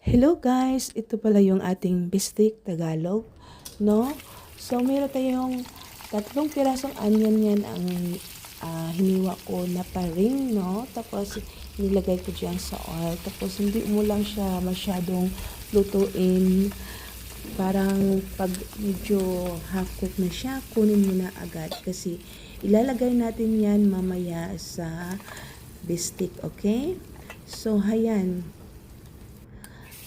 Hello guys, ito pala yung ating bistik Tagalog, no? So meron tayong 3 pirasong onion yan ang hiniwa ko na pa-ring, no? Tapos nilagay ko dyan sa oil. Tapos hindi mo lang siya masyadong lutuin. Parang pag medyo half cook na siya, kunin mo na agad kasi ilalagay natin yan mamaya sa bistik, okay? So hayan,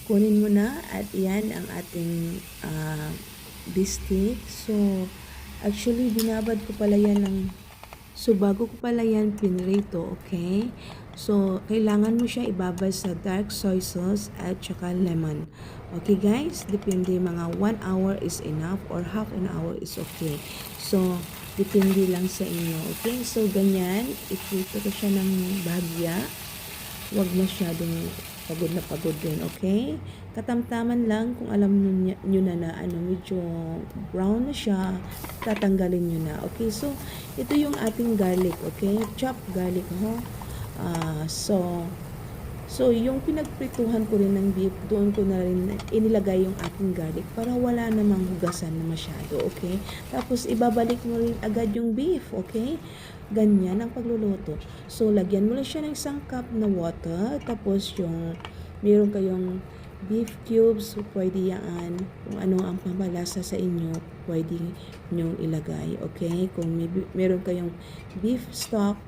kunin mo na at yan ang ating bistik. So actually binabad ko pala yan bago ko pala yan pinrito, okay? So kailangan mo siya ibabad sa dark soy sauce at saka lemon. Okay guys, depende, mga 1 hour is enough or half an hour is okay. So depende lang sa inyo, okay? So ganyan, iprito ko siya ng bahagya. Huwag masyadong pagod din, okay? Katamtaman lang, kung alam nyo na medyo brown na siya, tatanggalin nyo na, okay? So, ito yung ating garlic, okay? Chopped garlic, ho? So, yung pinagprituhan ko rin ng beef, doon ko na rin inilagay yung ating garlic para wala namang hugasan na masyado, okay? Tapos, ibabalik mo rin agad yung beef, okay? Ganyan ang pagluluto. So, lagyan mo lang siya ng 1 cup na water. Tapos, meron kayong beef cubes, pwede yan. Kung ano ang pamalasa sa inyo, pwede nyong ilagay, okay? Kung meron kayong beef stock,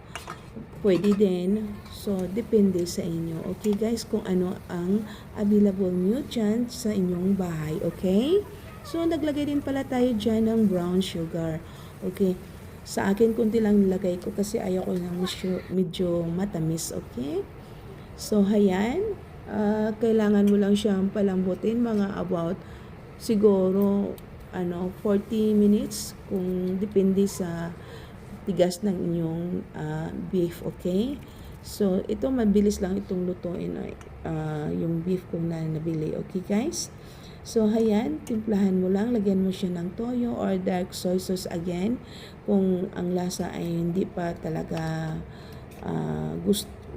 pwede din. So, depende sa inyo. Okay guys, kung ano ang available nyo dyan sa inyong bahay. Okay? So, naglagay din pala tayo dyan ng brown sugar. Okay? Sa akin, kunti lang nilagay ko kasi ayaw ko ng medyo matamis. Okay? So, hayan. Kailangan mo lang siyang palambutin mga about siguro 40 minutes kung depende sa tigas ng inyong beef, okay? So, ito mabilis lang itong lutuin yung beef kong nabili, okay guys? So, hayan, timplahan mo lang, lagyan mo siya ng toyo or dark soy sauce again. Kung ang lasa ay hindi pa talaga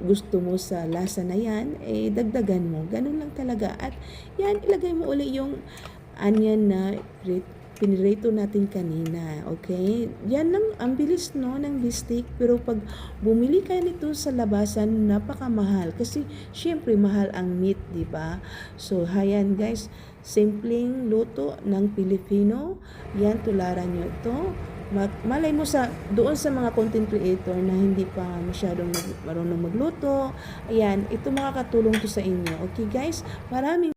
gusto mo sa lasa na yan, dagdagan mo. Ganun lang talaga. At yan, ilagay mo uli yung onion na pinirito natin kanina, okay? Yan lang, ang bilis no ng bistik, pero pag bumili ka nito sa labasan, napakamahal kasi syempre mahal ang meat, di ba? So hayan guys, simpleng luto ng Pilipino. Yan, tularan nyo ito. Malay mo doon sa mga content creator na hindi pa masyadong marunong magluto. Ayan, ito makakatulong to sa inyo. Okay guys, maraming